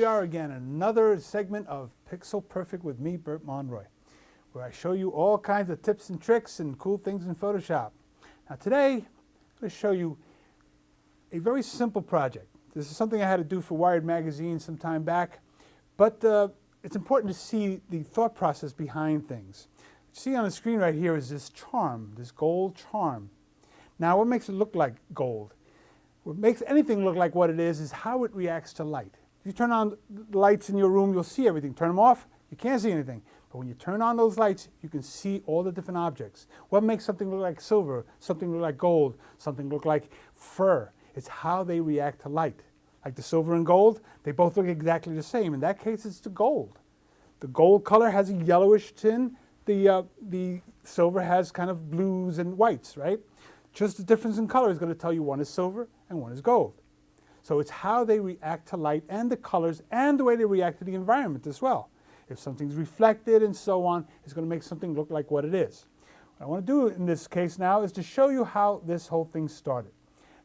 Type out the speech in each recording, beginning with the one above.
are again, another segment of Pixel Perfect with me, Bert Monroy, where I show you all kinds of tips and tricks and cool things in Photoshop. Now today, I'm going to show you a very simple project. This is something I had to do for Wired magazine some time back, but it's important to see the thought process behind things. What you see on the screen right here is this charm, this gold charm. Now what makes it look like gold? What makes anything look like what it is how it reacts to light. If you turn on the lights in your room, you'll see everything. Turn them off, you can't see anything. But when you turn on those lights, you can see all the different objects. What makes something look like silver, something look like gold, something look like fur? It's how they react to light. Like the silver and gold, they both look exactly the same. In that case, it's the gold. The gold color has a yellowish tint. The silver has kind of blues and whites, right? Just the difference in color is going to tell you one is silver and one is gold. So it's how they react to light and the colors and the way they react to the environment as well. If something's reflected and so on, it's going to make something look like what it is. What I want to do in this case now is to show you how this whole thing started.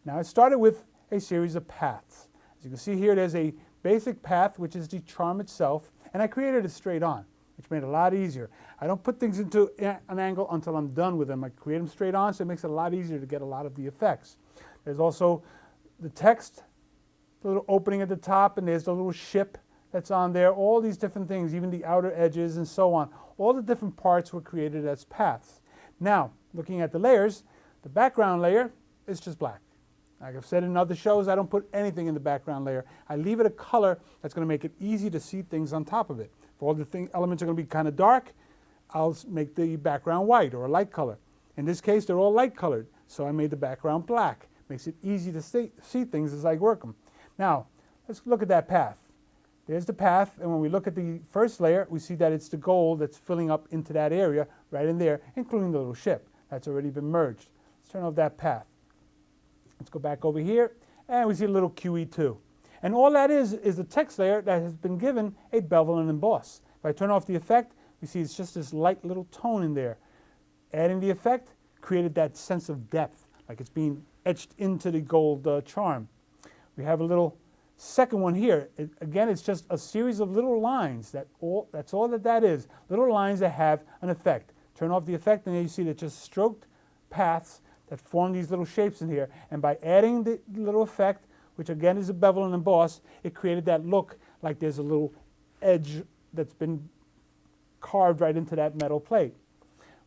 Now it started with a series of paths. As you can see here, there's a basic path, which is the charm itself, and I created it straight on, which made it a lot easier. I don't put things into an angle until I'm done with them. I create them straight on, so it makes it a lot easier to get a lot of the effects. There's also the text, the little opening at the top, and there's the little ship that's on there, all these different things, even the outer edges and so on. All the different parts were created as paths. Now, looking at the layers, the background layer is just black. Like I've said in other shows, I don't put anything in the background layer. I leave it a color that's going to make it easy to see things on top of it. If all the elements are going to be kind of dark, I'll make the background white or a light color. In this case, they're all light colored, so I made the background black. Makes it easy to see things as I work them. Now, let's look at that path. There's the path, and when we look at the first layer, we see that it's the gold that's filling up into that area right in there, including the little ship. That's already been merged. Let's turn off that path. Let's go back over here, and we see a little QE2. And all that is the text layer that has been given a bevel and emboss. If I turn off the effect, we see it's just this light little tone in there. Adding the effect created that sense of depth, like it's being etched into the gold charm. We have a little second one here. Again, it's just a series of little lines. That's all that is. Little lines that have an effect. Turn off the effect, and then you see that just stroked paths that form these little shapes in here. And by adding the little effect, which again is a bevel and emboss, it created that look like there's a little edge that's been carved right into that metal plate.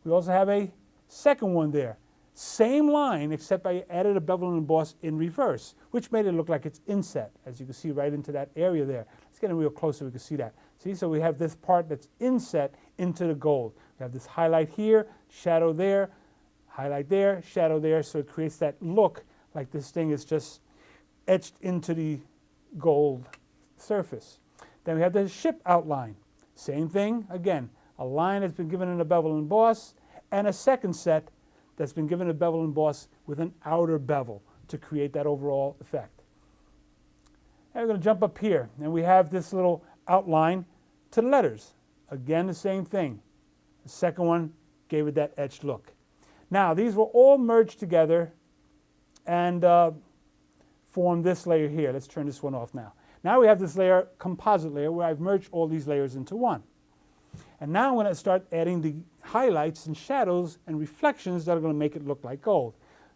We also have a second one there. Same line, except I added a bevel and emboss in reverse, which made it look like it's inset, as you can see right into that area there. Let's get in real close so we can see that. See, so we have this part that's inset into the gold. We have this highlight here, shadow there, highlight there, shadow there, so it creates that look like this thing is just etched into the gold surface. Then we have the ship outline. Same thing, again, a line that's been given in a bevel and emboss, and a second set that's been given a bevel and emboss with an outer bevel to create that overall effect. And we're going to jump up here, and we have this little outline to the letters. Again, the same thing. The second one gave it that etched look. Now, these were all merged together and form this layer here. Let's turn this one off now. Now we have this layer, composite layer, where I've merged all these layers into one. And now I'm going to start adding the highlights and shadows and reflections that are going to make it look like gold.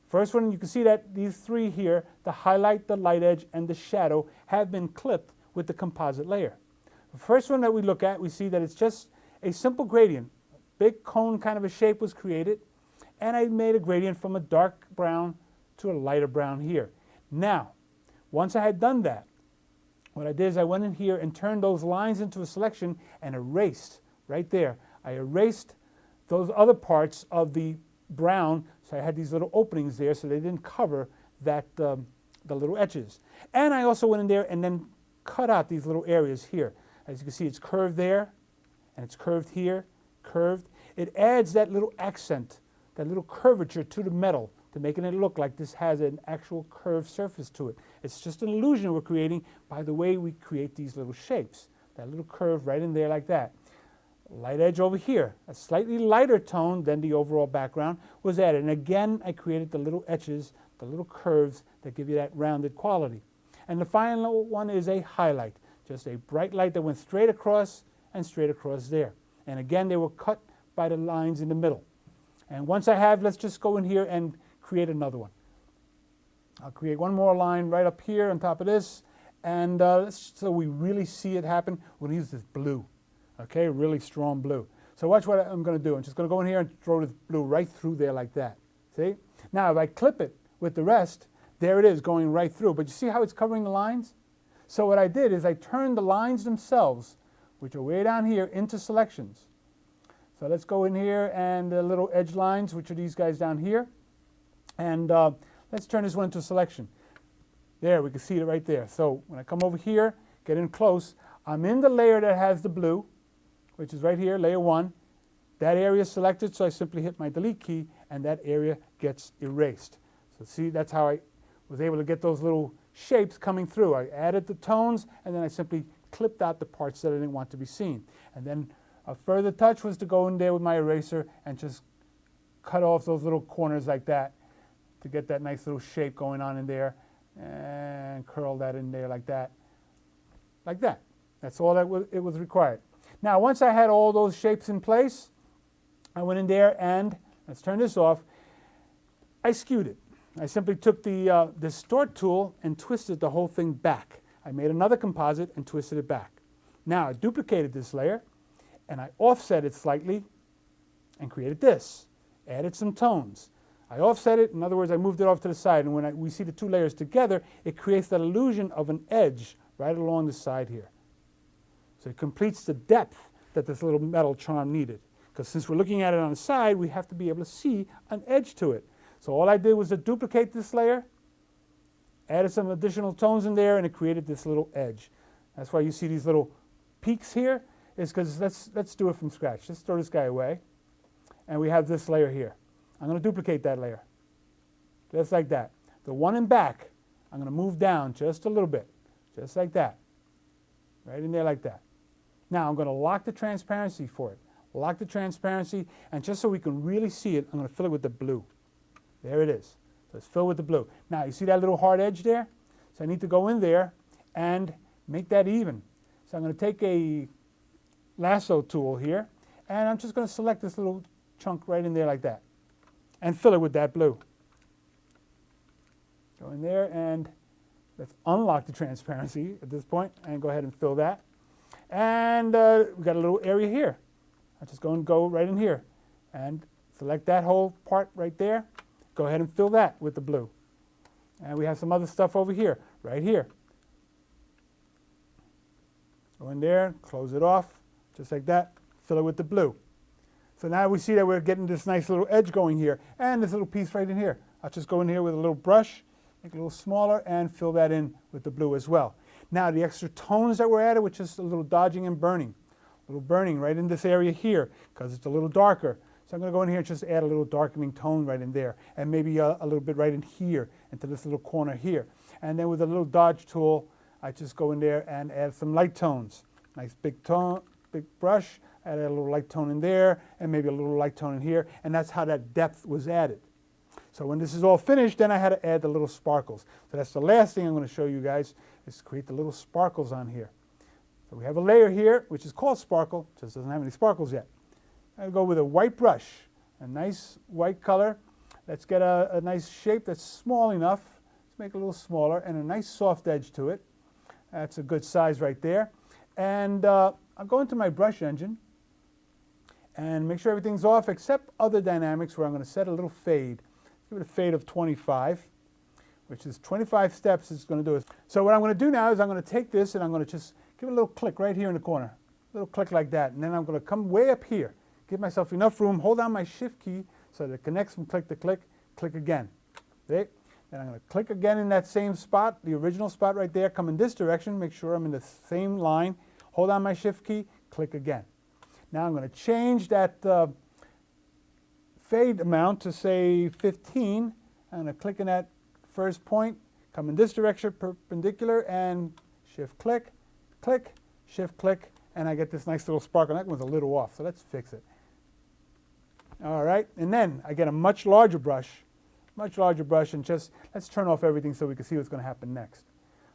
First one, you can see that these three here, the highlight, the light edge, and the shadow, have been clipped with the composite layer. The first one that we look at, we see that it's just a simple gradient. Big cone kind of a shape was created, and I made a gradient from a dark brown to a lighter brown here. Now, once I had done that, what I did is I went in here and turned those lines into a selection and erased right there. I erased those other parts of the brown, so I had these little openings there so they didn't cover that the little edges. And I also went in there and then cut out these little areas here. As you can see, it's curved there, and it's curved here, curved. It adds that little accent, that little curvature to the metal, to making it look like this has an actual curved surface to it. It's just an illusion we're creating by the way we create these little shapes. That little curve right in there like that. Light edge over here, a slightly lighter tone than the overall background was added. And again, I created the little etches, the little curves that give you that rounded quality. And the final one is a highlight, Just a bright light that went straight across and straight across there. And again, they were cut by the lines in the middle. And once I have, let's just go in here and create another one. I'll create one more line right up here on top of this. And so we really see it happen, we're going to use this blue. Okay, really strong blue. So watch what I'm going to do. I'm just going to go in here and throw this blue right through there like that. See? Now if I clip it with the rest, there it is going right through. But you see how it's covering the lines? So what I did is I turned the lines themselves, which are way down here, into selections. So let's go in here and the little edge lines, which are these guys down here. And let's turn this one into a selection. There, we can see it right there. So when I come over here, get in close, I'm in the layer that has the blue, which is right here, layer 1. That area is selected, so I simply hit my delete key, and that area gets erased. So see, that's how I was able to get those little shapes coming through. I added the tones, and then I simply clipped out the parts that I didn't want to be seen. And then a further touch was to go in there with my eraser and just cut off those little corners like that to get that nice little shape going on in there, and curl that in there like that. Like that. That's all that it was required. Now, once I had all those shapes in place, I went in there and, let's turn this off, I skewed it. I simply took the distort tool and twisted the whole thing back. I made another composite and twisted it back. Now, I duplicated this layer, and I offset it slightly and created this. Added some tones. I offset it, in other words, I moved it off to the side, and when we see the two layers together, it creates that illusion of an edge right along the side here. So it completes the depth that this little metal charm needed. Because since we're looking at it on the side, we have to be able to see an edge to it. So all I did was to duplicate this layer, added some additional tones in there, and it created this little edge. That's why you see these little peaks here, is because let's do it from scratch. Let's throw this guy away. And we have this layer here. I'm going to duplicate that layer, just like that. The one in back, I'm going to move down just a little bit, just like that. Right in there like that. Now I'm going to lock the transparency for it. Lock the transparency, and just so we can really see it, I'm going to fill it with the blue. There it is. So it's filled with the blue. Now you see that little hard edge there? So I need to go in there and make that even. So I'm going to take a lasso tool here, and I'm just going to select this little chunk right in there like that, and fill it with that blue. Go in there, and let's unlock the transparency at this point, and go ahead and fill that. And we've got a little area here. I'm just going to go right in here, and select that whole part right there. Go ahead and fill that with the blue. And we have some other stuff over here, right here. Go in there, close it off, just like that, fill it with the blue. So now we see that we're getting this nice little edge going here, and this little piece right in here. I'll just go in here with a little brush, make it a little smaller, and fill that in with the blue as well. Now the extra tones that were added, which is a little dodging and burning. A little burning right in this area here, because it's a little darker. So I'm going to go in here and just add a little darkening tone right in there, and maybe a little bit right in here, into this little corner here. And then with a little dodge tool, I just go in there and add some light tones. Nice big tone, big brush, add a little light tone in there, and maybe a little light tone in here, and that's how that depth was added. So when this is all finished, then I had to add the little sparkles. So that's the last thing I'm going to show you guys, is create the little sparkles on here. So we have a layer here, which is called sparkle, just doesn't have any sparkles yet. I'll go with a white brush, a nice white color. Let's get a nice shape that's small enough. Let's make it a little smaller, and a nice soft edge to it. That's a good size right there. And I'll go into my brush engine and make sure everything's off except other dynamics, where I'm going to set a little fade. Give it a fade of 25, which is 25 steps it's going to do it. So what I'm going to do now is I'm going to take this and I'm going to just give it a little click right here in the corner. A little click like that. And then I'm going to come way up here. Give myself enough room, hold down my shift key so that it connects from click to click, click again. See? Then I'm going to click again in that same spot, the original spot right there, come in this direction, make sure I'm in the same line, hold down my shift key, click again. Now I'm going to change that fade amount to say 15. I'm going to click in that first point, come in this direction perpendicular, and shift click, click, shift click, and I get this nice little sparkle. That one's a little off, so let's fix it. All right, and then I get a much larger brush, and just let's turn off everything so we can see what's going to happen next.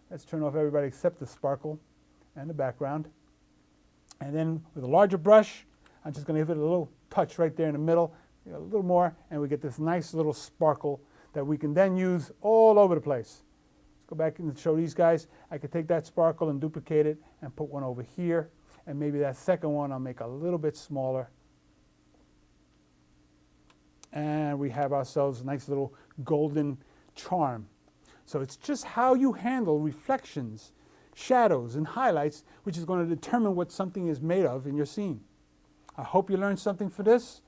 Let's turn off everybody except the sparkle, and the background. And then with a larger brush, I'm just going to give it a little touch right there in the middle, a little more, and we get this nice little sparkle that we can then use all over the place. Let's go back and show these guys. I could take that sparkle and duplicate it and put one over here, and maybe that second one I'll make a little bit smaller. And we have ourselves a nice little golden charm. So it's just how you handle reflections, shadows, and highlights, which is going to determine what something is made of in your scene. I hope you learned something for this,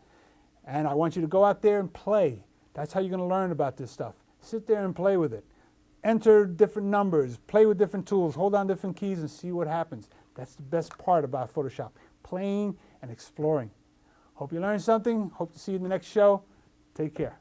and I want you to go out there and play. That's how you're going to learn about this stuff. Sit there and play with it. Enter different numbers, play with different tools, hold on different keys and see what happens. That's the best part about Photoshop, playing and exploring. Hope you learned something. Hope to see you in the next show. Take care.